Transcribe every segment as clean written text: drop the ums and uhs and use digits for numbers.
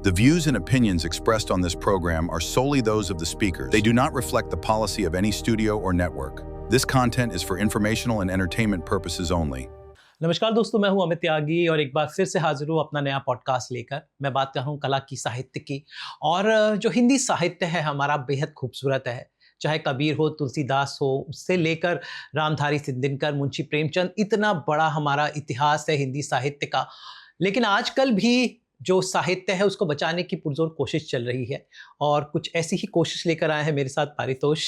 The views and opinions expressed on this program are solely those of the speakers. They do not reflect the policy of any studio or network. This content is for informational and entertainment purposes only. नमस्कार दोस्तों, मैं हूं अमित त्यागी और एक बार फिर से हाजिर हूं अपना नया पॉडकास्ट लेकर। मैं बात कर रहा हूं कला की, साहित्य की। और जो हिंदी साहित्य है हमारा बेहद खूबसूरत है। चाहे कबीर हो, तुलसीदास हो, उससे लेकर रामधारी सिद्धिनकर, मुंशी प्रेमचंद, इतना बड़ा हमारा इतिहास है हिंदी साहित्य का। लेकिन आजकल भी जो साहित्य है उसको बचाने की पुरजोर कोशिश चल रही है और कुछ ऐसी ही कोशिश लेकर आए हैं मेरे साथ पारितोष।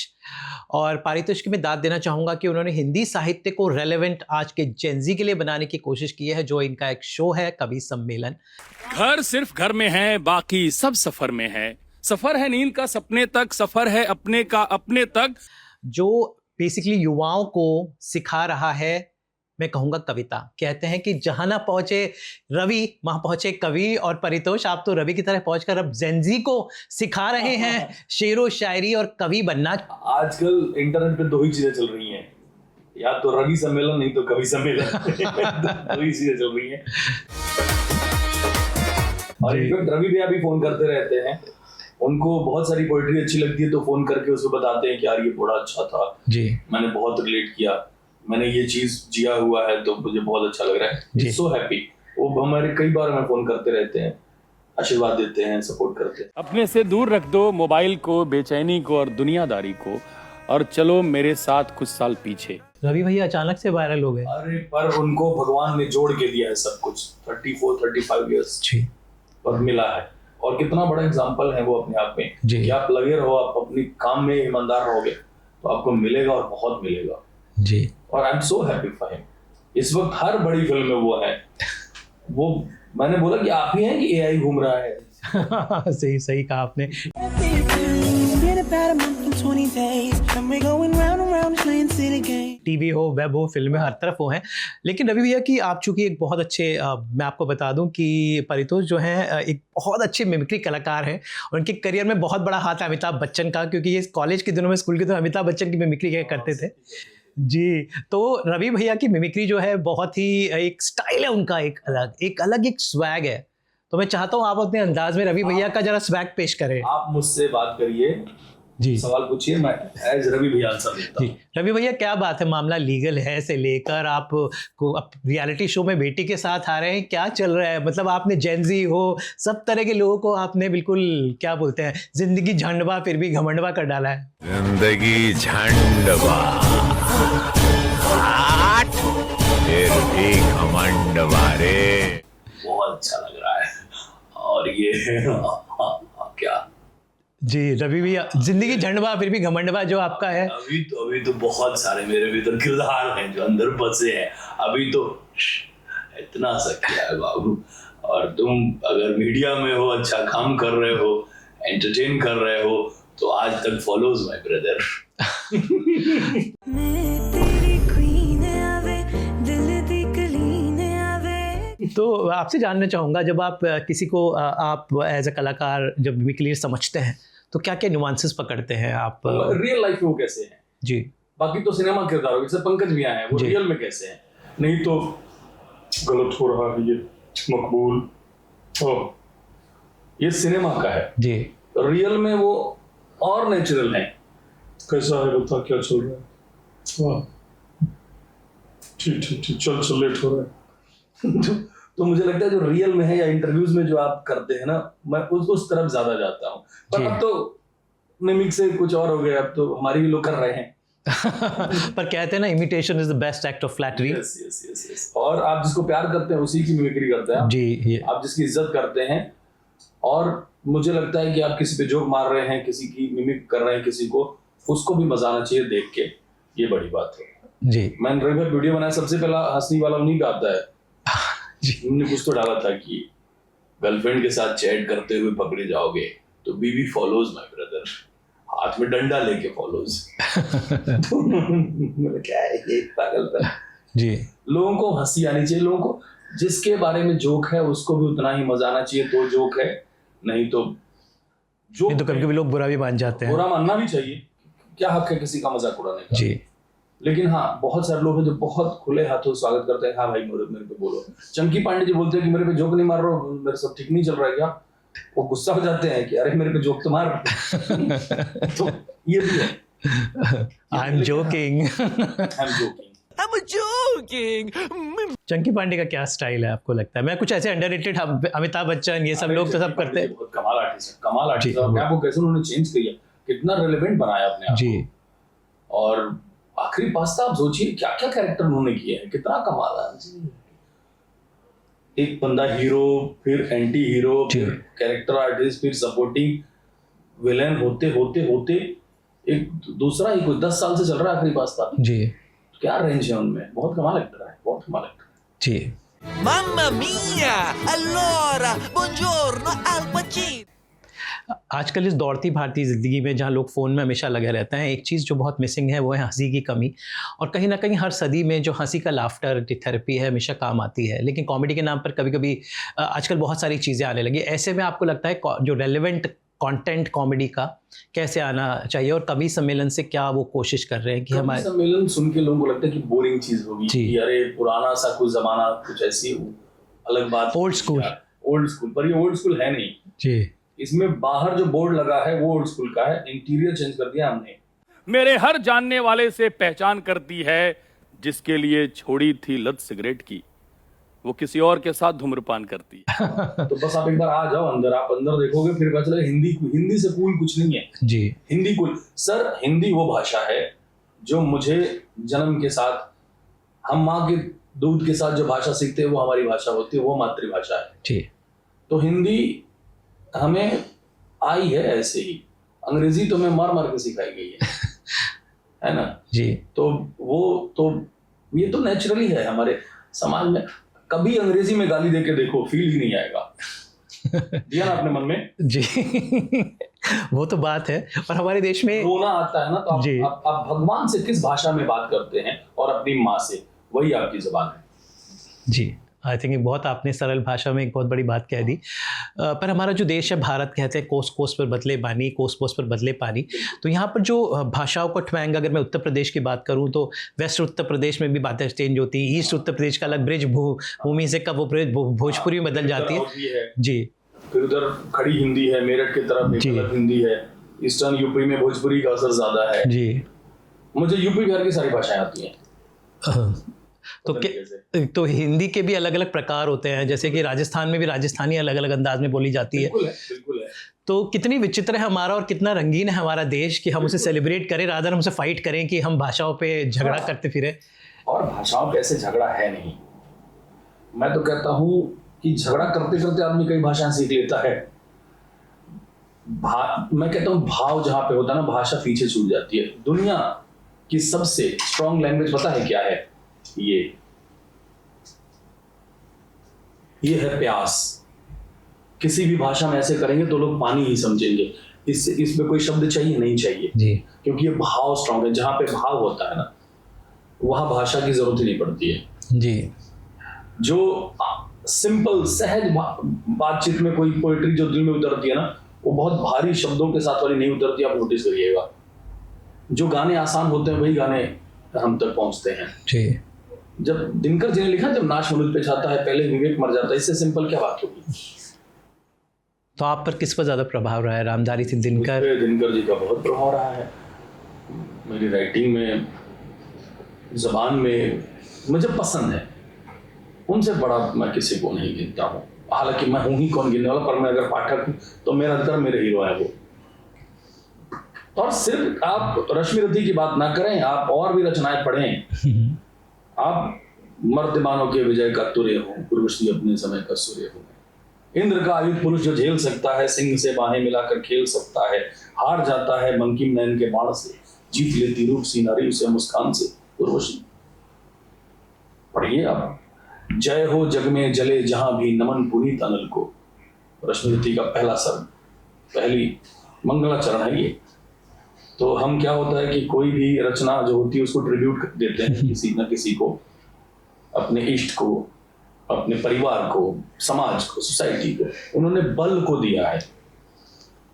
और पारितोष की मैं दाद देना चाहूँगा कि उन्होंने हिंदी साहित्य को रेलेवेंट आज के जेनजी के लिए बनाने की कोशिश की है। जो इनका एक शो है कवि सम्मेलन। घर सिर्फ घर में है, बाकी सब सफर में है। सफर है नींद का सपने तक, सफर है अपने का अपने तक। जो बेसिकली युवाओं को सिखा रहा है, मैं कहूँगा कविता। कहते हैं कि जहाँ ना पहुँचे रवि वहाँ पहुँचे कवि। और परितोष, आप तो रवि की तरह पहुँचकर अब जेनजी को सिखा रहे हैं शेरो शायरी और कवि बनना। आजकल इंटरनेट पे दो ही चीजें चल रही हैं, या तो रवि सम्मेलन नहीं तो कवि सम्मेलन। दो ही चीजें चल रही हैं। और इनफैक्ट रवि भैया भी फोन करते रहते हैं। उनको बहुत सारी पोएट्री अच्छी लगती है तो फोन करके उसको बताते हैं कि यार ये बड़ा अच्छा था जी, मैंने बहुत रिलेट किया, मैंने ये चीज जिया हुआ है तो मुझे बहुत अच्छा लग रहा है। So happy. वो हमारे कई बार हमें फोन करते रहते हैं, आशीर्वाद देते हैं, सपोर्ट करते हैं। अपने से दूर रख दो मोबाइल को, बेचैनी को और दुनियादारी को, और चलो मेरे साथ कुछ साल पीछे। रवि भैया अचानक से वायरल हो गए। अरे पर उनको भगवान ने जोड़ के दिया है सब कुछ। 34-35 ईयर्स पर मिला है। और कितना बड़ा एग्जाम्पल है वो अपने आप में कि आप लगे रहो, आप अपने काम में ईमानदार रहोगे तो आपको मिलेगा और बहुत मिलेगा जी। और I am so happy for him. इस वक्त हर बड़ी फिल्म में वो है। वो मैंने बोला कि आप ही हैं कि एआई घूम रहा है। सही सही कहा आपने। टीवी हो, वेब हो, फिल्में हर तरफ हो हैं। लेकिन रवि भैया की आप चूंकि एक बहुत अच्छे मैं आपको बता दूं कि परितोष जो हैं एक बहुत अच्छे मिमिक्री कलाकार हैं। और उनके करियर में बहुत बड़ा हाथ है अमिताभ बच्चन का, क्योंकि ये कॉलेज के दिनों में, स्कूल के दिनों में अमिताभ बच्चन की मिमिक्री करते थे जी। तो रवि भैया की मिमिक्री जो है बहुत ही एक स्टाइल है उनका, एक अलग एक स्वैग है। तो मैं चाहता हूँ आप अपने अंदाज में रवि भैया का जरा स्वैग पेश करें। आप मुझसे बात करिए जी, सवाल पूछिए, मैं एज रवि भैया आंसर देता हूं। रवि भैया क्या बात है, मामला लीगल है से लेकर आप को रियलिटी शो में बेटी के साथ आ रहे हैं, क्या चल रहा है? मतलब आपने जेनजी हो, सब तरह के लोगों को आपने बिल्कुल क्या बोलते हैं, जिंदगी झंडवा फिर भी घमंडवा कर डाला है। जिंदगी झंडवा फिर भी घमंडवा रे। बहुत अच्छा लग रहा है। और ये क्या जी रवि भैया, जिंदगी झंडवा फिर भी घमंडवा जो आपका है, अभी तो बहुत सारे मेरे भीतर किरदार हैं जो अंदर बसे हैं। अभी तो इतना सा क्या है बाबू। और तुम अगर मीडिया में हो, अच्छा काम कर रहे हो, एंटरटेन कर रहे हो, तो आज तक फॉलोज माय ब्रदर। तो आपसे जानना चाहूँगा, जब आप किसी को आप एज अ कलाकार जब मिमिक्री समझते हैं तो क्या क्या नुआंसेस पकड़ते हैं आप? रियल लाइफ में वो कैसे हैं जी, बाकी तो सिनेमा किरदारों जैसे पंकज भी आए हैं, वो रियल में कैसे हैं? नहीं तो गलत हो रहा है, ये मकबूल, ये सिनेमा का है जी। रियल में वो और नेचुरल है। कैसा है बता, क्या चल रहा है? ठीक चल लेट हो रहा है। तो मुझे लगता है जो रियल में है या इंटरव्यूज में जो आप करते हैं ना, मैं उस तरफ ज्यादा जाता हूँ। पर अब तो मिमिक से कुछ और हो गया, अब तो हमारी भी लोग कर रहे हैं। पर कहते हैं ना, imitation is the best act of flattery. Yes. और आप जिसको प्यार करते हैं उसी की मिमिक्री करते हैं जी। आप जिसकी इज्जत करते हैं, और मुझे लगता है कि आप किसी पे जोक मार रहे हैं, किसी की मिमिक कर रहे हैं किसी को, उसको भी मजा आना चाहिए देख के। ये बड़ी बात है जी। मैंने रेगुलर वीडियो बनाया, सबसे पहला हंसने वाला उन्हीं का आता है। उन्होंने कुछ तो डाला था कि गर्लफ्रेंड के साथ चैट करते हुए पकड़े जाओगे तो बीवी फॉलोज माय ब्रदर, हाथ में डंडा लेके फॉलोज। क्या है ये पागलपन जी। लोगों को हंसी आनी चाहिए, लोगों को जिसके बारे में जोक है उसको भी उतना ही मजा आना चाहिए तो जोक है, नहीं तो जोक तो कभी-कभी लोग बुरा भी मान जाते हैं। बुरा मानना भी चाहिए, क्या हक है किसी का मजाक उड़ाने का जी। लेकिन हाँ, बहुत सारे लोग हैं जो बहुत खुले हाथों स्वागत करते हैं। हाँ भाई मेरे पे बोलो। चंकी पांडे जी बोलते हैं कि मेरे पे जोक नहीं मार रहे हो, मेरे सब ठीक नहीं चल रहा है क्या? वो गुस्सा हो जाते हैं कि अरे मेरे पे जोक तो मार। तो ये भी है। I am joking. Chunky Pandey का क्या स्टाइल है आपको लगता है? मैं कुछ ऐसे अंडररेटेड, अमिताभ बच्चन ये सब लोग तो सब करते हैं। बहुत कमाल आर्टिस्ट है, कमाल आर्टिस्ट है। अपने आप को कैसे उन्होंने चेंज किया, कितना रेलेवेंट बनाया अपने आप जी। को। और आखिरी पास्ता आप सोचिए क्या क्या कैरेक्टर उन्होंने किए हैं, कितना कमाल है। एक बंदा हीरो, फिर एंटी हीरो, फिर कैरेक्टर आर्टिस्ट, फिर सपोर्टिंग विलेन होते होते होते एक दूसरा ही कुछ 10 साल से चल रहा है आखिरी पास्ता जी। क्या रेंज है उनमें, बहुत कमाल एक्टर है, बहुत कमाल एक्टर जी। Mamma mia! Allora, buongiorno Al Pacino! आजकल इस दौड़ती भारतीय ज़िंदगी में जहाँ लोग फ़ोन में हमेशा लगे रहते हैं, एक चीज़ जो बहुत मिसिंग है वो है हंसी की कमी। और कहीं ना कहीं हर सदी में जो हंसी का लाफ्टर थेरेपी है हमेशा काम आती है, लेकिन कॉमेडी के नाम पर कभी कभी आजकल बहुत सारी चीज़ें आने लगी। ऐसे में आपको लगता है जो रेलेवेंट कंटेंट कॉमेडी का कैसे आना चाहिए, और कवि सम्मेलन से क्या वो कोशिश कर रहे हैं कि हमारे सम्मेलन सुन के लोगों को लगता है कि बोरिंग चीज होगी, कि अरे पुराना सा कुछ जमाना, कुछ ऐसी अलग बात, ओल्ड स्कूल। पर ये ओल्ड स्कूल है नहीं जी। इसमें बाहर जो बोर्ड लगा है वो ओल्ड स्कूल का है, इंटीरियर चेंज कर दिया हमने। मेरे हर जानने वाले से पहचान करती है, जिसके लिए छोड़ी थी लत सिगरेट की, वो किसी और के साथ धूम्रपान करती है। तो बस आप एक बार आ जाओ अंदर, आप अंदर देखोगे फिर पता चलेगा हिंदी से कूल कुछ नहीं है जी। हिंदी कूल सर, हिंदी वो भाषा है जो मुझे जन्म के साथ, हम माँ के दूध के साथ जो भाषा सीखते हैं वो हमारी भाषा होती है, वो मातृभाषा है जी। तो हिंदी हमें आई है ऐसे ही, अंग्रेजी तो हमें मार मार के सिखाई गई है ना जी। तो ये तो नेचुरली है हमारे समाज में। कभी अंग्रेजी में गाली देके देखो, फील ही नहीं आएगा। दिया ना अपने मन में जी। वो तो बात है। और हमारे देश में रोना आता है ना, तो आप भगवान से किस भाषा में बात करते हैं, और अपनी माँ से, वही आपकी जुबान है। जी। आई थिंक बहुत आपने सरल भाषा में एक बहुत बड़ी बात कह दी। पर हमारा जो देश है भारत, कहते हैं कोस कोस पर बदले बानी, कोस कोस पर बदले पानी। तो यहाँ पर जो भाषाओं का ट्वैंग, अगर मैं उत्तर प्रदेश की बात करूँ तो वेस्ट उत्तर प्रदेश में भी बातें चेंज होती है, ईस्ट उत्तर प्रदेश का अलग ब्रिज भूमि से कब वो ब्रिज भोजपुरी में बदल जाती है जी। फिर उधर खड़ी हिंदी है, मेरठ की तरफ अलग हिंदी है, ईस्टर्न यूपी में भोजपुरी का असर ज्यादा है जी। मुझे यूपी बिहार की सारी भाषाएं आती हैं। तो हिंदी के भी अलग अलग प्रकार होते हैं, जैसे कि राजस्थान में भी राजस्थानी अलग अलग अंदाज में बोली जाती है। बिल्कुल है। तो कितनी विचित्र है हमारा और कितना रंगीन है हमारा देश कि हम उसे सेलिब्रेट करें, रादर हम उसे फाइट करें कि हम भाषाओं पे झगड़ा करते फिरे। और भाषाओं पे ऐसे झगड़ा है नहीं। मैं तो कहता हूँ कि झगड़ा करते करते आदमी कई भाषाएं सीख लेता है। मैं कहता हूँ भाव जहाँ पे होता है ना, भाषा पीछे छूट जाती है। दुनिया की सबसे स्ट्रॉन्ग लैंग्वेज पता है क्या है? ये है प्यास। किसी भी भाषा में ऐसे करेंगे तो लोग पानी ही समझेंगे, इसमें कोई शब्द चाहिए नहीं चाहिए जी, क्योंकि ये भाव स्ट्रॉन्ग है। जहां पे भाव होता है ना, वहां भाषा की जरूरत ही नहीं पड़ती है जी। जो सिंपल सहज बातचीत में कोई पोएट्री जो दिल में उतरती है ना, वो बहुत भारी शब्दों के साथ वाली नहीं उतरती। आप नोटिस करिएगा, जो गाने आसान होते हैं वही गाने हम तक पहुंचते हैं जी। जब दिनकर जी ने लिखा, जब नाश मुलुक पे जाता है पहले विवेक मर जाता है, इससे सिंपल क्या बात होगी। तो आप पर किस पर ज्यादा प्रभाव रहा है? रामधारी सिंह दिनकर? दिनकर जी का बहुत प्रभाव रहा है मेरी राइटिंग में, जबान में, मुझे पसंद है। उनसे बड़ा मैं किसी को नहीं गिनता हूँ, हालांकि मैं हूँ ही कौन गिनने वाला, पर मैं अगर पाठक हूँ तो मेरा अंतर मेरे हीरो है वो। और सिर्फ आप रश्मि रथी की बात ना करें, आप और भी रचनाएं पढ़ें। आप मर्दमानों के विजय का तुरे हो, पुरुष अपने समय का सूर्य हो। इंद्र का आयुध पुरुष जो झेल सकता है, सिंह से बाहें मिलाकर खेल सकता है, हार जाता है बंकिम नयन के बाण से, जीत लेती रूप सी नारी उसे मुस्कान से। उर्वशी पढ़िए आप। जय हो जग में जले जहां भी, नमन पुनीत अनल को। रश्मि रथी का पहला शब्द, पहली मंगलाचरण है ये। तो हम क्या होता है कि कोई भी रचना जो होती है उसको ट्रिब्यूट देते हैं किसी न किसी को, अपने इष्ट को, अपने परिवार को, समाज को, सोसाइटी को। उन्होंने बल को दिया है।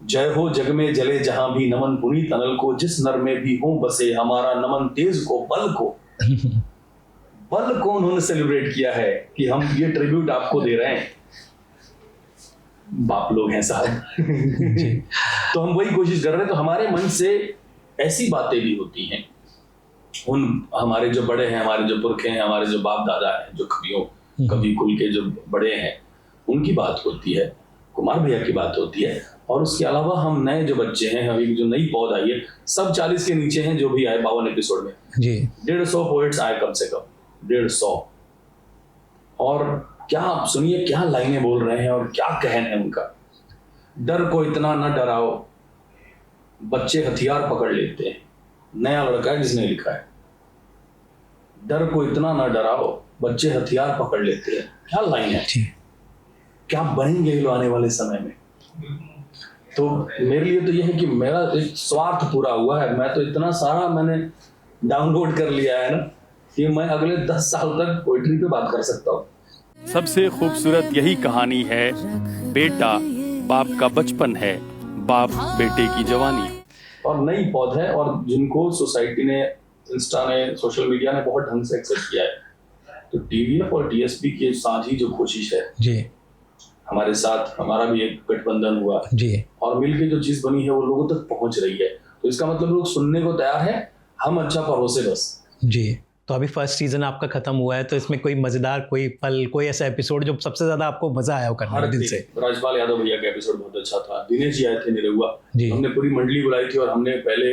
जय हो जग में जले जहां भी, नमन पुनीत अनल को। जिस नर में भी हो बसे हमारा नमन तेज को, बल को। बल को उन्होंने सेलिब्रेट किया है कि हम ये ट्रिब्यूट आपको दे रहे हैं। बाप लोग हैं साहब। तो हम वही कोशिश कर रहे हैं। तो हमारे मन से ऐसी बातें भी होती हैं, उन हमारे जो बड़े हैं, हमारे जो पुरखे हैं, हमारे जो बाप दादा हैं, जो कवि कुल के जो बड़े हैं, उनकी बात होती है, कुमार भैया की बात होती है। और उसके अलावा हम नए जो बच्चे हैं, अभी जो नई पौध आई है, सब 40 के नीचे हैं जो भी आए 52 एपिसोड में जी। 150 पोएट्स आए कम से कम, 150। और क्या आप सुनिए क्या लाइनें बोल रहे हैं और क्या कहन है उनका। डर को इतना न डराओ, बच्चे हथियार पकड़ लेते हैं। नया लड़का है जिसने लिखा है, डर को इतना न डराओ, बच्चे हथियार पकड़ लेते हैं। क्या लाइन है, क्या बनेंगे ये आने वाले समय में। तो मेरे लिए तो यह है कि मेरा एक स्वार्थ पूरा हुआ है। मैं तो इतना सारा मैंने डाउनलोड कर लिया है ना कि मैं अगले 10 साल तक पोइट्री पे बात कर सकता हूँ। सबसे खूबसूरत यही कहानी है, बेटा बाप का बचपन है, बाप बेटे की जवानी। और नई पौध है और जिनको सोसाइटी ने, इंस्टा ने, सोशल मीडिया ने बहुत ढंग से एक्सेप्ट किया है। तो टीवीएफ और टीएसपी की साझी जो कोशिश है जी, हमारे साथ हमारा भी एक गठबंधन हुआ जी, और मिलके जो चीज बनी है वो लोगों तक पहुंच रही है। तो इसका मतलब लोग सुनने को तैयार है, हम अच्छा परोसे बस जी। तो अभी फर्स्ट सीजन आपका खत्म हुआ है, तो इसमें कोई मजेदार, कोई पल, कोई ऐसा एपिसोड जो सबसे ज्यादा आपको मजा आया हो करने दिन से? राजपाल यादव भैया का एपिसोड बहुत अच्छा था। दिनेश जी आए थे निरहुआ, हमने पूरी मंडली बुलाई थी और हमने पहले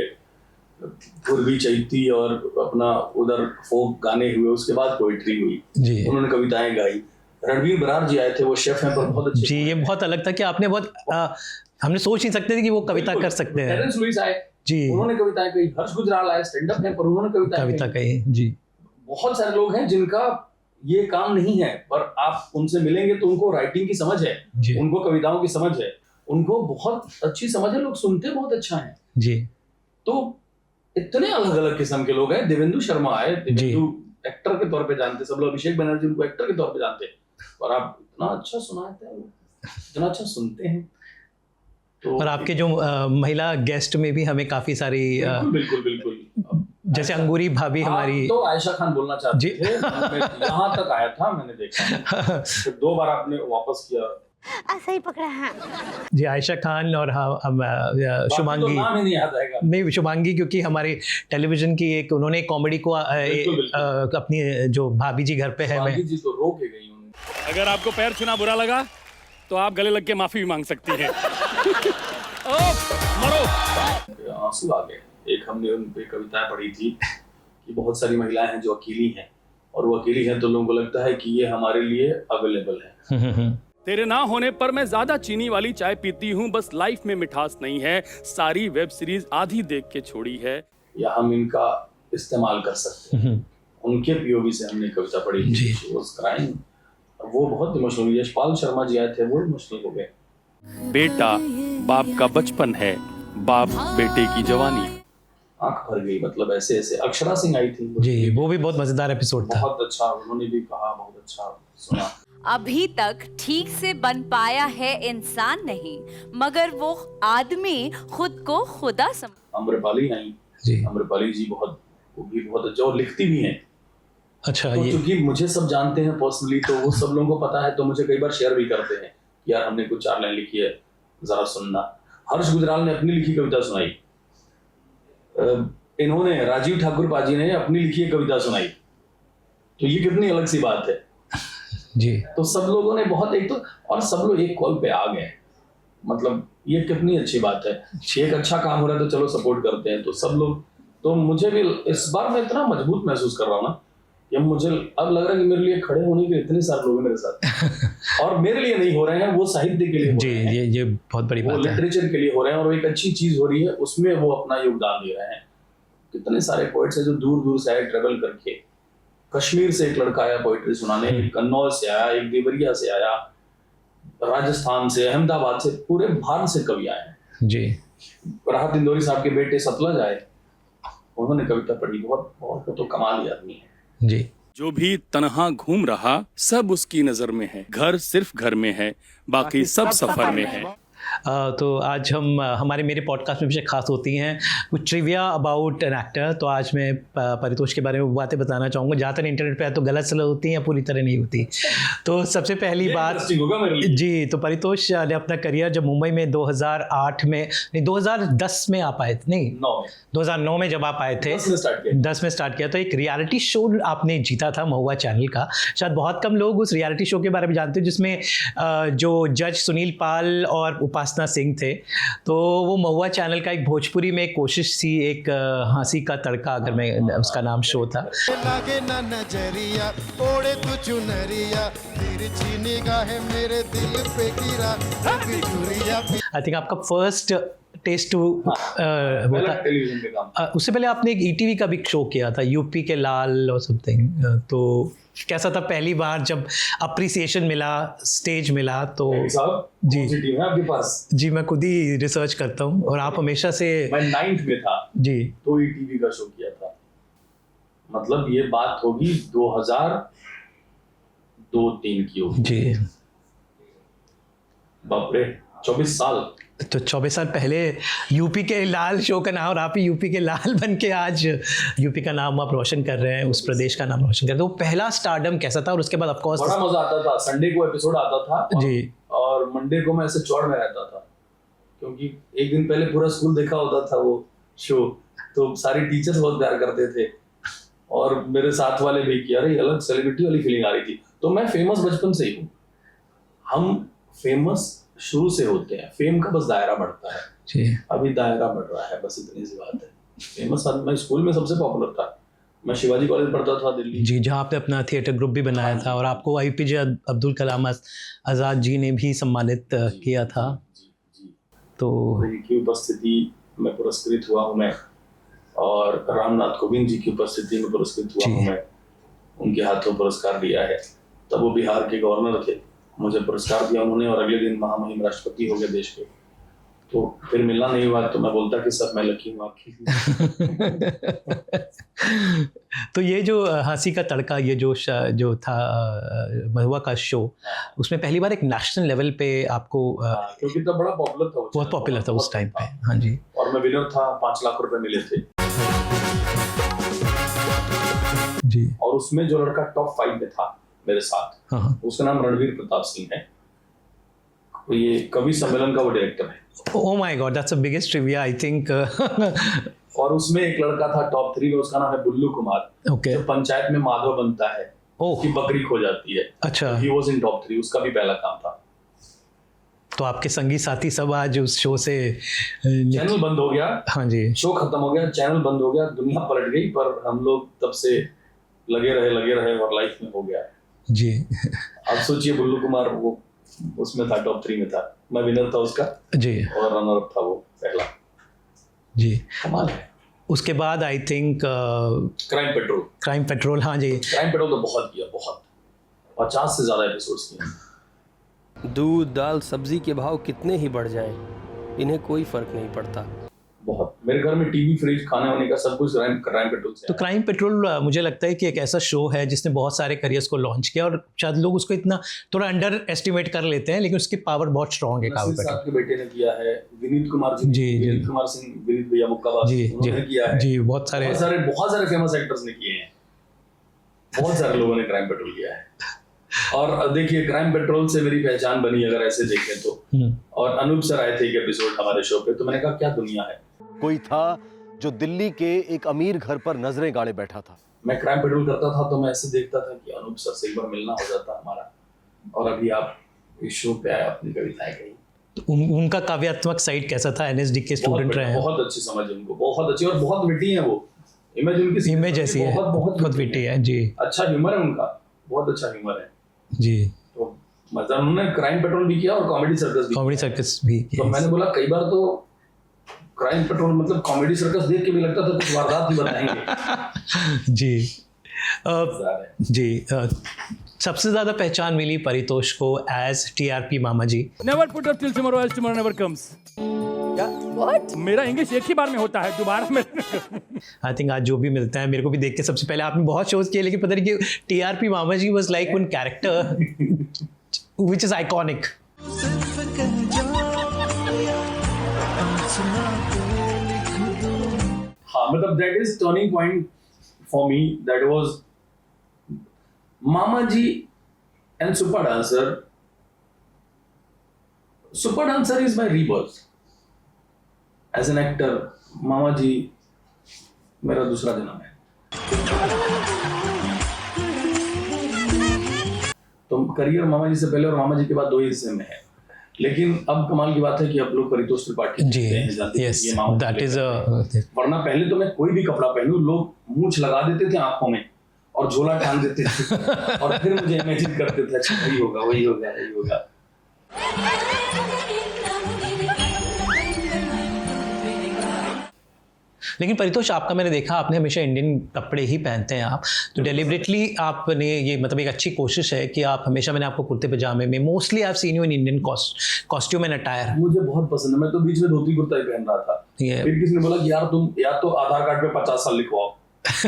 पूर्वी चैती और अपना उधर फोक गाने हुए, उसके बाद पोइट्री हुई जी, उन्होंने कविताएं गाई। रणवीर बरार जी आए थे, वो शेफ हैं पर बहुत अच्छे जी। ये बहुत अलग था कि आपने बहुत हमने सोच नहीं सकते थे कि वो कविता कर सकते हैं। टेरेंस लुइस आए जी, उन्होंने कविताएं कही। हर्ष गुजराल आए, स्टैंड अप है पर उन्होंने कविता कही जी। बहुत सारे लोग हैं जिनका ये काम नहीं है, पर आप उनसे मिलेंगे तो उनको राइटिंग की समझ है, उनको कविताओं की समझ है, उनको बहुत अच्छी समझ है, लोग सुनते बहुत अच्छा है जी। तो इतने अलग अलग किस्म के लोग हैं। देवेंदु शर्मा आए, देवेंदु एक्टर के तौर पे जानते सब लोग, अभिषेक बनर्जी उनको एक्टर के तौर पे जानते, और आप इतना अच्छा सुनाते हैं, इतना अच्छा सुनते हैं। तो और आपके जो महिला गेस्ट में भी हमें काफी सारी बिल्कुल जैसे अंगूरी भाभी हमारी, तो आयशा खान बोलना चाहते थे, यहाँ तक आया था मैंने देखा, फिर 2 बार आपने वापस किया। सही पकड़ा है जी। आयशा खान और हम शुभांगी, तो नाम ही नहीं याद आएगा। नहीं, शुभांगी क्योंकि हमारी टेलीविजन की एक उन्होंने कॉमेडी को अपनी जो भाभी जी घर पे है, मैं जी तो रो के गई उन्होंने। अगर आपको पैर छूना बुरा लगा तो आप गले लग के माफी भी मांग सकती हैं। मरो। आंसू आ गए। एक हमने उन पे कविताएं पढ़ी थी कि बहुत सारी महिलाएं हैं जो अकेली हैं, और वो अकेली हैं तो लोगों को लगता है कि ये हमारे लिए अवेलेबल है। तेरे ना होने पर मैं ज्यादा चीनी वाली चाय पीती हूँ, बस लाइफ में मिठास नहीं है, सारी वेब सीरीज आधी देख के छोड़ी है। या हम इनका इस्तेमाल कर सकते हैं। उनके पीओवी से हमने कविता पढ़ी थी, वो बहुत इमोशनल हुई। यशपाल शर्मा जी आए थे, वो इमोशनल हो गए। बेटा बाप का बचपन है, बाप बेटे की जवानी। आंख भर गई, मतलब ऐसे ऐसे। अक्षरा सिंह आई थी जी, वो भी बहुत मजेदार एपिसोड था, बहुत अच्छा, उन्होंने भी कहा, बहुत अच्छा सुना। अभी तक ठीक से बन पाया है इंसान नहीं, मगर वो आदमी खुद को खुदा अम्रपाली आई जी, अम्रपाली जी वो भी बहुत अच्छा, और लिखती भी हैं। अच्छा, तो क्योंकि मुझे सब जानते हैं पर्सनली, तो वो सब लोगों को पता है, तो मुझे कई बार शेयर भी करते हैं कि यार हमने कुछ 4 लाइन लिखी है, जरा सुनना। हर्ष गुजराल ने अपनी लिखी कविता सुनाई, इन्होंने राजीव ठाकुर पाजी ने अपनी लिखी कविता सुनाई, तो ये कितनी अलग सी बात है जी। तो सब लोगों ने बहुत, एक तो, और सब लोग एक कॉल पे आ गए, मतलब ये कितनी अच्छी बात है। एक अच्छा काम हो रहा है तो चलो सपोर्ट करते हैं, तो सब लोग। तो मुझे भी इस बार मैं इतना मजबूत महसूस कर रहा हूँ ना, कि मुझे अब लग रहा है कि मेरे लिए खड़े होने के इतने सारे लोग हैं मेरे साथ। और मेरे लिए नहीं हो रहे हैं, वो साहित्य के लिए जी, ये बहुत बड़ी बात है, लिटरेचर के लिए हो रहे हैं, और एक अच्छी चीज हो रही है, उसमें वो अपना योगदान दे रहे हैं। कितने सारे पोइट्स हैं जो दूर दूर से आए ट्रेवल करके। कश्मीर से एक लड़का आया पोइट्री सुनाने, कन्नौज से आया, एक देवरिया से आया, राजस्थान से, अहमदाबाद से, पूरे भारत से कवि आए जी। राहत इंदौरी साहब के बेटे सतलज आए, उन्होंने कविता पढ़ी। बहुत तो कमाल ही आदमी है जी। जो भी तन्हा घूम रहा सब उसकी नजर में है, घर सिर्फ घर में है, बाकी सब सफर में है। तो आज हम हमारे मेरे पॉडकास्ट में भी खास होती हैं कुछ ट्रिविया अबाउट एन एक्टर। तो आज मैं परितोष के बारे में बातें बताना चाहूँगा। ज़्यादातर इंटरनेट पे तो गलत सलत होती हैं या पूरी तरह नहीं होती। तो सबसे पहली बात जी, तो परितोष ने अपना करियर जब मुंबई में 2008 में नहीं 2010 में आप आए थे, नहीं 2009 में जब आप आए थे 10 में स्टार्ट किया। तो एक रियलिटी शो आपने जीता था महुआ चैनल का। शायद बहुत कम लोग उस रियलिटी शो के बारे में जानते हैं जिसमें जो जज सुनील पाल और उपासना सिंह थे। तो वो महुआ चैनल का एक भोजपुरी में कोशिश थी, एक हंसी का तड़का अगर मैं उसका नाम शो था। लागे ना नजरिया ओढ़े तू चुनरिया तिरछी निगाहें मेरे दिल पे गिरा बिजुरिया। आई थिंक आपका फर्स्ट टेस्ट टेलीविजन पे काम। उससे पहले आपने एक ईटीवी का भी शो किया था, यूपी के लाल और समथिंग। तो कैसा था पहली बार जब अप्रिसिएशन मिला, स्टेज मिला? तो जी टीम है आपके पास? जी, मैं खुद ही रिसर्च करता हूँ और आप हमेशा से। मैं 9th में था जी, तो ईटीवी का शो किया था। मतलब ये बात होगी 2002-03 की होगी जी। बाप रे, 24 साल। तो 24 साल पहले यूपी के लाल शो का नाम, और आप ही यूपी के लाल बन के आज यूपी का नाम आप रोशन कर रहे हैं, उस प्रदेश का नाम रोशन कर रहे हैं। तो पहला स्टारडम कैसा था? और उसके बाद ऑफ कोर्स बड़ा मजा आता था। संडे को एपिसोड आता था जी, और मंडे को मैं ऐसे चौड़ में रहता था क्योंकि एक दिन पहले पूरा स्कूल देखा होता था वो शो। तो सारी टीचर्स बहुत प्यार करते थे और मेरे साथ वाले भी कि अरे अलग सेलिब्रिटी वाली फीलिंग आ रही थी। तो मैं फेमस बचपन से ही हूँ। हम फेमस शुरू से होते हैं, फेम का बस दायरा बढ़ता है जी। अभी दायरा बढ़ रहा है, बस इतनी सी बात है। फेमस मैं स्कूल में सबसे पॉपुलर था। मैं शिवाजी कॉलेज पढ़ता था दिल्ली जी, जहाँ आपने अपना थिएटर ग्रुप भी बनाया था और आपको आईपीजे अब्दुल कलाम आज़ाद जी ने भी सम्मानित किया था। जी। तो उनकी उपस्थिति में पुरस्कृत हुआ हूँ मैं, और रामनाथ कोविंद जी की उपस्थिति में पुरस्कृत हुआ हूँ मैं। उनके हाथों पुरस्कार दिया है। तब वो बिहार के गवर्नर थे, मुझे पुरस्कार दिया उन्होंने और अगले दिन महामहिम राष्ट्रपति हो गए देश के। तो फिर मिलना नहीं हुआ तो मैं बोलता कि सर मैं लकी हूँ आपकी। तो ये जो हंसी का तड़का, ये जो था महुआ का शो, उसमें पहली बार एक नेशनल लेवल पे आपको क्योंकि तब बड़ा पॉपुलर था, बहुत पॉपुलर था उस टाइम पे। हाँ जी, और मैं विनर था, 5 लाख रुपए मिले थे जी। और उसमें जो लड़का टॉप 5 में था मेरे साथ, उसका नाम रणवीर प्रताप सिंह है। तो ये कवि सम्मेलन का वो डायरेक्टर है। Oh my God, that's the biggest trivia I think. और उसमें एक लड़का था टॉप 3 में, उसका नाम है बुल्लू कुमार। ओके। जो पंचायत में माधव बनता है, उसकी बकरी खो जाती है। अच्छा। ही वाज इन टॉप 3, उसका भी पहला काम था। तो आपके संगी साथी सब आज उस शो से चैनल बंद हो गया। हाँ जी, शो खत्म हो गया, चैनल बंद हो गया, दुनिया पलट गई, पर हम लोग तब से लगे रहे और लाइफ में हो गया जी। अब सोचिए, बुल्लू कुमार वो उसमें था, टॉप 3 में था, मैं विनर था उसका जी, और रनर अप था वो पहला जी। कमाल है। उसके बाद आई थिंक क्राइम पेट्रोल। हाँ जी, क्राइम पेट्रोल तो बहुत किया, बहुत 50 से ज्यादा एपिसोड्स किए। दूध दाल सब्जी के भाव कितने ही बढ़ जाएं, इन्हें कोई फर्क नहीं पड़ता। बहुत, मेरे घर में टीवी, फ्रिज, खाने वाने का सब कुछ क्राइम पेट्रोल से। तो क्राइम पेट्रोल मुझे लगता है कि एक ऐसा शो है जिसने बहुत सारे करियर्स को लॉन्च किया, और शायद लोग उसको इतना थोड़ा अंडर एस्टिमेट कर लेते हैं, लेकिन उसकी पावर बहुत स्ट्रॉन्ग है। नसीर साहब के बेटे ने किया है, विनीत कुमार जी, विनीत कुमार सिंह, विनीत भैया मुक्काबाज, उन्होंने किया है जी। बहुत सारे फेमस एक्टर्स ने किए हैं, बहुत सारे लोगों ने क्राइम पेट्रोल किया है। और देखिए, क्राइम पेट्रोल से मेरी पहचान बनी, अगर ऐसे देखें तो। और अनूप सर आए थे एक एपिसोड हमारे शो पे, तो मैंने कहा क्या दुनिया है। कोई था जो दिल्ली के एक अमीर घर पर नजरें गाड़े बैठा था। मैं क्राइम पेट्रोल करता था तो मैं ऐसे देखता था कि अनूप सर से एक बार मिलना हो जाता हमारा, और अभी आप इस शो पे आए, अपनी कविताएं कही। तो उनका काव्यात्मक साइड कैसा था? एनएसडी के स्टूडेंट रहे हैं, बहुत अच्छी समझ है उनको, बहुत अच्छी, और बहुत विटी है वो। इमेज ऐसी है, बहुत विटी है जी। अच्छा ह्यूमर है उनका, बहुत अच्छा ह्यूमर है जी। तो मतलब उन्होंने क्राइम पेट्रोल भी किया और कॉमेडी सर्कस भी किया। तो मैंने बोला कई बार तो क्राइम पेट्रोल मतलब कॉमेडी सर्कस देख के भी लगता था कुछ वारदात ही बताएंगे। जी जी। सबसे ज्यादा पहचान मिली परितोष को as TRP Mama ji. Never put up till tomorrow as tomorrow never comes. What? मेरा इंग्लिश एक ही बार में होता है, दोबारा में। आई थिंक आज जो भी मिलता है, मेरे को भी देख के सबसे पहले आपने बहुत शोज किए, लेकिन पता नहीं कि TRP Mama ji was like one character which is iconic. मतलब that is turning point for me. That was Mama Ji and Super Dancer. Super Dancer is my rebirth as an actor. Mama Ji मेरा दूसरा जन्म है. तो career मामा जी से पहले और मामा जी के बाद 2 हिस्से में है. लेकिन अब कमाल की बात है कि आप लोग Paritosh Tripathi ji, yes, that is वरना पहले तो मैं कोई भी कपड़ा पहनूं लोग मूंछ लगा देते थे आंखों में और झोला टांग देते थे और फिर मुझे इमेजिन करते थे अच्छा वही होगा वही होगा वही होगा. लेकिन परितोष आपका मैंने देखा आपने हमेशा इंडियन कपड़े ही पहनते हैं आप, तो डेलिबरेटली आपने ये मतलब एक अच्छी कोशिश है कि आप हमेशा, मैंने आपको कुर्ते पजामे में mostly I have seen you in Indian costume and attire. मुझे बहुत पसंद है. मैं तो बीच में धोती कुर्ता ही पहन रहा था. फिर किसी ने बोला कि यार तुम या तो आधार कार्ड पे 50 साल लिखवाओ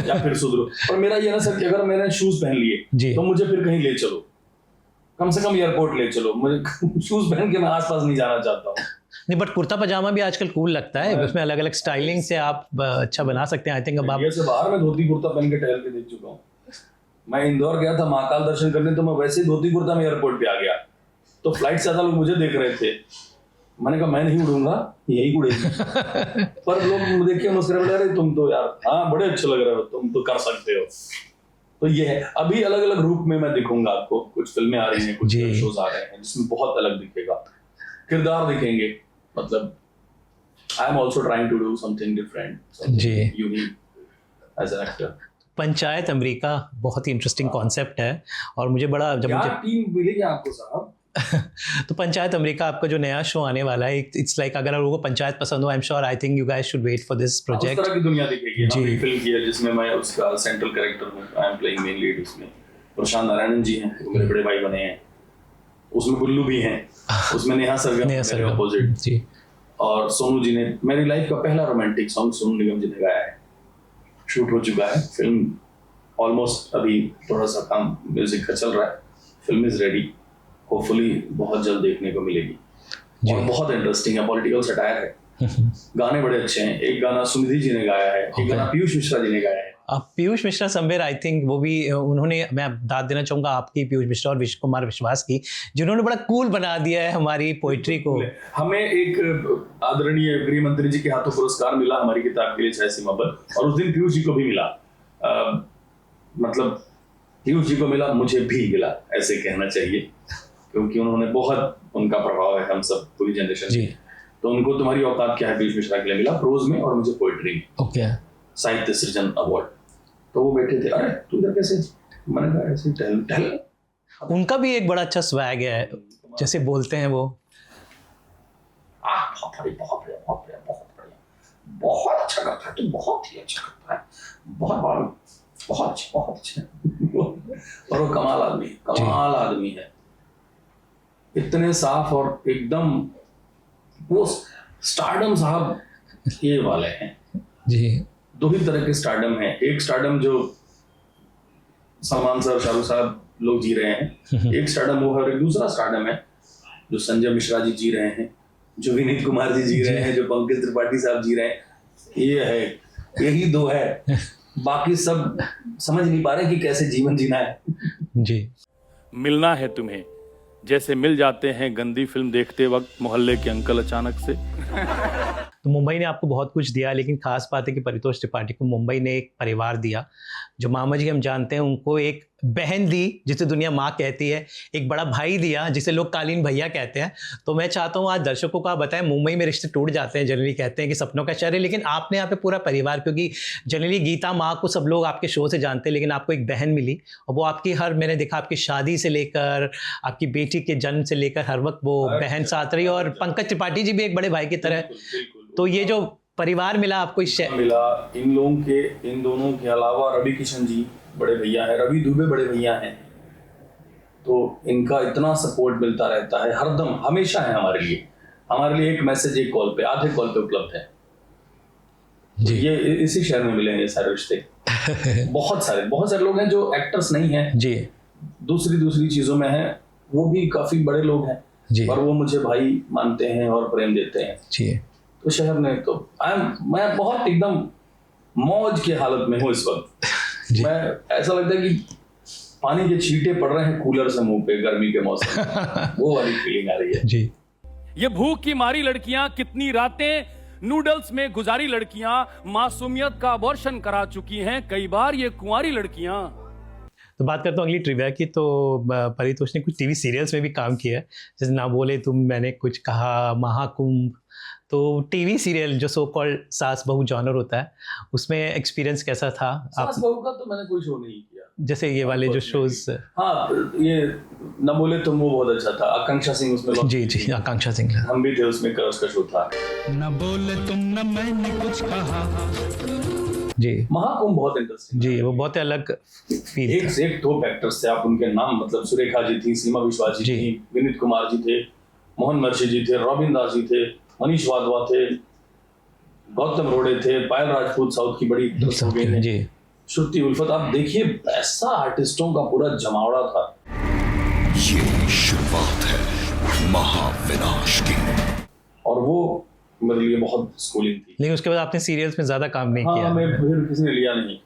या फिर सुधरो. और मेरा ये ना सर कि अगर मैंने शूज पहन लिए तो मुझे फिर कहीं ले चलो, कम से कम एयरपोर्ट ले चलो. मुझे शूज पहन के मैं आसपास नहीं जाना चाहता हूँ. नहीं, बट कुर्ता पजामा भी आजकल कूल लगता है, उसमें अलग अलग स्टाइलिंग से आप अच्छा बना सकते हैं. आई थिंक अब आप से बाहर में धोती कुर्ता पहन के टहल के देख चुका हूँ. मैं इंदौर गया था महाकाल दर्शन करने, तो मैं वैसे ही धोती कुर्ता में एयरपोर्ट पे आ गया. तो फ्लाइट से ज्यादा लोग मुझे देख रहे थे. मैंने कहा मैं नहीं उड़ूंगा, यही उड़ेगी. पर लोग देख के मुस्कुरा रहे, तुम तो यार हाँ बड़े अच्छे लग रहे हो, तुम तो कर सकते हो. तो ये है. अभी अलग अलग रूप में मैं दिखूंगा आपको. कुछ फिल्में आ रही हैं, कुछ शोज आ रहे हैं जिसमें बहुत अलग दिखेगा, किरदार दिखेंगे. मतलब I am also trying to do something different, something unique as an actor. Panchayat America बहुत ही इंटरेस्टिंग कॉन्सेप्ट है और मुझे बड़ा जब मुझे टीम मिलेगी आपको साहब. तो पंचायत अमेरिका आपका जो नया शो आने वाला है, इट्स लाइक अगर लोगों को पंचायत पसंद हो, I am sure I think you guys should wait for this project. उस तरह की दुनिया दिखेगी. जी फिल्म की है जिसमें मैं उसका सेंट्रल कैरेक्टर हूँ. I am playing main lead. उसमें प्रशांत नारायणन जी हैं, मेरे बड़े भाई बने हैं. उसमें गुल्लू भी हैं, उसमें नेहा सरगम मेरे अपोजिट जी. और सोनू जी ने, मेरी लाइफ का पहला रोमांटिक सॉन्ग सोनू निगम जी ने गाया है. शूट हो चुका है. फिल्म ऑलमोस्ट अभी थोड़ा सा काम म्यूजिक का चल रहा है. Film is ready. होपफुली बहुत जल्द देखने को मिलेगी. और बहुत इंटरेस्टिंग है. पॉलिटिकल सटायर है. गाने बड़े अच्छे हैं. एक गाना सुनिधि जी ने गाया है, एक गाना पीयूष मिश्रा जी ने गाया है. Piyush Mishra somewhere I think वो भी उन्होंने, मैं दाद देना चाहूँगा आपकी, पीयूष मिश्रा और विश्व कुमार विश्वास की, जिन्होंने बड़ा कूल बना दिया है हमारी पोइट्री को. हमें एक आदरणीय गृह मंत्री जी के हाथों पुरस्कार मिला हमारी किताब के लिए, छह सीमा पर. और उस दिन पीयूष जी को भी मिला. मतलब पीयूष जी को मिला, मुझे भी मिला ऐसे कहना चाहिए, क्योंकि उन्होंने बहुत, उनका प्रभाव है हम सब पूरी जनरेशन में. तो उनको तुम्हारी औकात क्या है पीयूष मिश्रा के लिए मिला, प्रोज में और मुझे पोइट्री में. ओके. साहित्य सृजन अवार्ड. तो वो बैठे थे, अरे तू इधर कैसे? मैंने कहा ऐसे टहल. उनका भी एक बड़ा अच्छा स्वैग है, जैसे बोलते हैं वो. बहुत बढ़िया, बहुत बढ़िया, बहुत बढ़िया, बहुत बढ़िया, बहुत अच्छा करता है. तू बहुत ही अच्छा करता है. बहुत अच्छा, बहुत अच्छा. और वो कमाल आदमी है. इतने साफ और एकदम वो स्टारडम साहब ये वाले हैं जी. 2 ही तरह के स्टारडम है. एक स्टारडम जो सलमान सर, शाहरुख साहब लोग जी रहे हैं, एक स्टारडम वो है. और एक दूसरा स्टारडम है जो संजय मिश्रा जी जी रहे हैं, जो विनीत कुमार जी रहे हैं, जो पंकज त्रिपाठी साहब जी रहे हैं. ये है, यही 2 है. बाकी सब समझ नहीं पा रहे कि कैसे जीवन जीना है. जी. मिलना है तुम्हें, जैसे मिल जाते हैं गंदी फिल्म देखते वक्त मोहल्ले के अंकल अचानक से. तो मुंबई ने आपको बहुत कुछ दिया, लेकिन खास बात है कि परितोष त्रिपाठी को मुंबई ने एक परिवार दिया. जो मामा जी हम जानते हैं, उनको एक बहन दी जिसे दुनिया माँ कहती है, एक बड़ा भाई दिया जिसे लोग कालीन भैया कहते हैं. तो मैं चाहता हूँ आज दर्शकों को आप बताएं, मुंबई में रिश्ते टूट जाते हैं, जनरली कहते हैं कि सपनों का शहर है, लेकिन आपने यहाँ पे पूरा परिवार, क्योंकि जनरली गीता माँ को सब लोग आपके शो से जानते हैं, लेकिन आपको एक बहन मिली और वो आपकी हर, मैंने देखा आपकी शादी से लेकर आपकी बेटी के जन्म से लेकर हर वक्त वो बहन साथ रही. और पंकज त्रिपाठी जी भी एक बड़े भाई की तरह. तो ये जो परिवार मिला आपको इस मिला, इन लोगों के, इन दोनों के अलावा रवि किशन जी बड़े भैया हैं, रवि दुबे बड़े भैया हैं. तो इनका इतना सपोर्ट मिलता रहता है हरदम, हमेशा है हमारे लिए. हमारे लिए एक मैसेज एक कॉल पे, आधे कॉल पे उपलब्ध है जी. ये इसी शहर में मिले हैं ये सारे रिश्ते. बहुत सारे लोग हैं जो एक्टर्स नहीं हैं जी, दूसरी चीजों में हैं, वो भी काफी बड़े लोग हैं जी, और वो मुझे भाई मानते हैं और प्रेम देते हैं जी. तो शहर ने तो मैं बहुत एकदम मौज की हालत में हूँ इस वक्त। मैं ऐसा लगता है कि पानी के छींटे पड़ रहे हैं कूलर से मुंह पे गर्मी के मौसम में, वो वाली फीलिंग आ रही है जी। ये भूख की मारी लड़कियां कितनी रातें नूडल्स में गुजारी लड़कियां मासूमियत का अबॉर्शन करा चुकी हैं, कई बार ये कुंवारी लड़कियां। तो बात करता हूँ अगली ट्रिविया की। तो परितोष ने कुछ टीवी सीरियल्स में भी काम किया है, जैसे ना बोले तुम, मैंने कुछ कहा, महाकुंभ। तो टीवी सीरियल जो सो कॉल्ड सास बहू जॉनर होता है, उसमें एक्सपीरियंस कैसा था? सास बहू का तो मैंने कोई शो नहीं किया, जैसे ये वाले जो शोज। हाँ, ये न बोले तुम वो बहुत अच्छा था, आकांक्षा सिंह उसमें। जी जी, आकांक्षा सिंह, हम भी थे उसमें, उसका शो था। न बोले तुम न मैंने कुछ कहा। जी, महाकुंभ बहुत इंटरेस्टिंग जी, वो बहुत अलग फील। एक से एक टॉप एक्टर्स थे, आप उनके नाम मतलब सुरेखा जी थी, सीमा विश्वास जी थी, विनीत कुमार जी थे, मोहन मर्शी जी थे, रॉबिन दास जी थे, मनीष वाधवा थे, गौतम रोड़े थे, पायल राजपूत साउथ की बड़ी हो गई है, श्रुति उल्फत। आप देखिए ऐसा आर्टिस्टों का पूरा जमावड़ा था। ये शुरुआत है महाविनाश की। और वो मेरे लिए बहुत स्कूलिंग थी। लेकिन उसके बाद आपने सीरियल्स में ज्यादा काम नहीं किया। मैं फिर किसी ने लिया नहीं,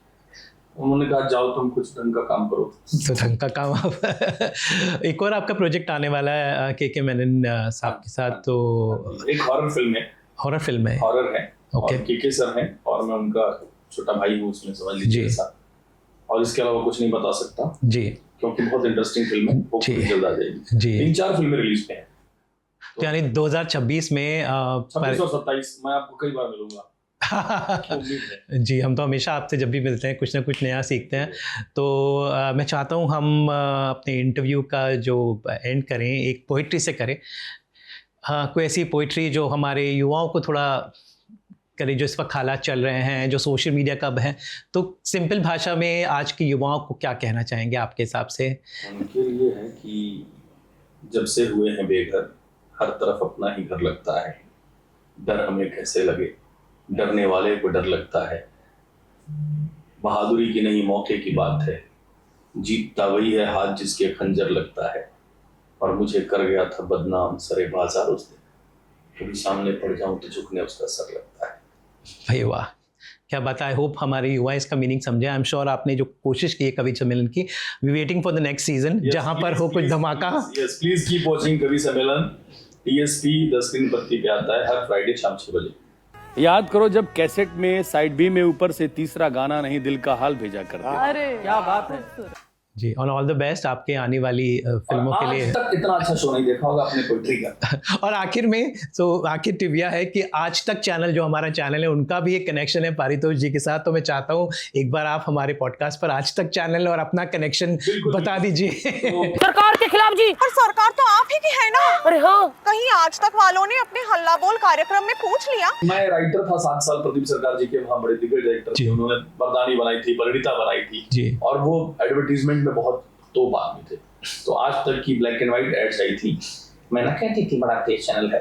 उन्होंने कहा जाओ तुम कुछ ढंग का काम करो। तो ढंग का काम आप एक और आपका प्रोजेक्ट आने वाला है के मेनन साहब के साथ। तो एक हॉरर फिल्म है। हॉरर फिल्म है? हॉरर है। ओके। और के सर हैं और मैं उनका छोटा भाई हूँ उसमें, समझ लीजिए ऐसा। और इसके अलावा कुछ नहीं बता सकता जी, क्योंकि बहुत इंटरेस्टिंग फिल्म है, वो जल्द आ जाएगी जी। 3-4 फिल्में रिलीज पे हैं। तो यानी 2026 में 26 और 27 मैं आपको कई बार मिलूंगा। जी, हम तो हमेशा आपसे जब भी मिलते हैं कुछ ना कुछ नया सीखते हैं। तो मैं चाहता हूँ हम अपने इंटरव्यू का जो एंड करें एक पोइट्री से करें। कोई ऐसी पोइट्री जो हमारे युवाओं को थोड़ा करें, जो इस वक्त हालात चल रहे हैं, जो सोशल मीडिया कब है, तो सिंपल भाषा में आज के युवाओं को क्या कहना चाहेंगे आपके हिसाब से? उनके लिए है कि जब से हुए हैं बेघर, हर तरफ अपना ही घर लगता है। डर हमें कैसे लगे, डरने वाले को डर लगता है। बहादुरी की नहीं मौके की बात है, जीतता वही है हाथ जिसके खंजर लगता है। और मुझे कर गया था बदनाम सरे बाजार उस दिन, कभी सामने पड़ जाऊं तो झुकने उसका सर लगता है। भाई वाह, क्या बात है। आई होप हमारे युवा इसका मीनिंग समझे। आई एम श्योर आपने जो कोशिश की है कवि सम्मेलन की, we waiting for the next season जहां पर हो कुछ धमाका। यस, प्लीज कीप वॉचिंग कवि सम्मेलन। टीएसपी 10 दिन पत्ती पे आता है हर फ्राइडे शाम 6 बजे। याद करो जब कैसेट में साइड बी में ऊपर से तीसरा गाना नहीं दिल का हाल भेजा करते। अरे क्या बात है जी। और ऑल द बेस्ट आपके आने वाली फिल्मों के लिए। आज तक इतना अच्छा शो नहीं देखा होगा आपने पोएट्री का। और आखिर में आखिर टिविया है कि आज तक चैनल जो हमारा चैनल है उनका भी एक कनेक्शन है पारितोष जी के साथ। तो मैं चाहता हूँ एक बार आप हमारे पॉडकास्ट पर आज तक चैनल और अपना कनेक्शन बता दीजिए। सरकार के खिलाफ जी। और सरकार तो आप ही की है ना। अरे हाँ, कहीं आज तक वालों ने अपने हल्ला बोल कार्यक्रम में पूछ लिया? मैं राइटर था 7 साल प्रदीप सरकार जी के, वहाँ बड़े दिग्गज डायरेक्टर थे। उन्होंने बरदानी बनाई थी, परिणीता बनाई थी, और वो एडवर्टीजमेंट में बहुत टॉप आदमी थे। तो आज तक की black and white ads I थी, मैं ना कहती थी बड़ा तेज चैनल है,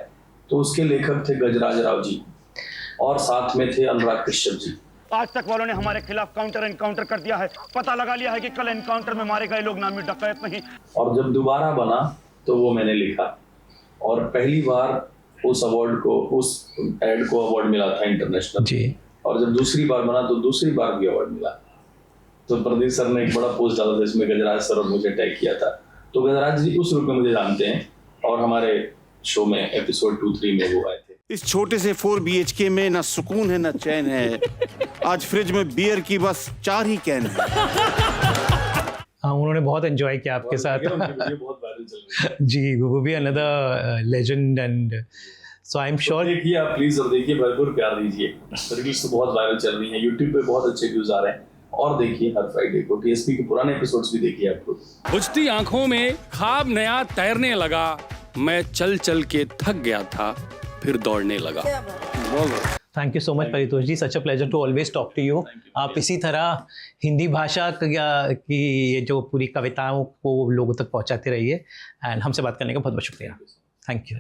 तो उसके लेखक थे गजराज राव जी और साथ में थे अनुराग कश्यप जी। आज तक वालों ने हमारे खिलाफ काउंटर एनकाउंटर कर दिया है, पता लगा लिया है कि कल एनकाउंटर में मारे गए लोग नामी डकैत नहीं। और जब दोबारा बना तो वो मैंने लिखा, और पहली बार उस अवार्ड को, उस एड को अवार्ड मिला था इंटरनेशनल जी। और जब दूसरी बार बना तो दूसरी बार भी अवार्ड मिला। तो प्रदीप सर ने एक बड़ा पोस्ट डाला था इसमें गजराज सर और मुझे टैग किया था। तो गजराज जी उस रूप में मुझे जानते हैं और हमारे शो में एपिसोड 2-3 में वो आए थे। इस छोटे से 4 BHK में ना सुकून है ना चैन है। आज फ्रिज में बियर की बस 4 ही कैन है। हाँ, उन्होंने बहुत एंजॉय किया आपके साथ। बहुत वायरल चल रही है जी, वो भी another legend and so I am sure. देखिए आप प्लीज, और देखिए भरपूर प्यार दीजिए। रील्स तो बहुत वायरल चल रही है, यूट्यूब पे बहुत अच्छे व्यूज आ रहे हैं। और देखिए हर फ्राइडे को टीएसपी के पुराने एपिसोड्स भी देखिए आपको। बुझती आंखों में ख्वाब नया तैरने लगा, मैं चल चल के थक गया था फिर दौड़ने लगा। Thank you so much Paritosh ji, such a pleasure to always talk to you. आप इसी तरह हिंदी भाषा की ये जो पूरी कविताओं को लोगों तक पहुंचाते रहिए। एंड हमसे बात करने का बहुत बहुत शुक्रिया। Thank you.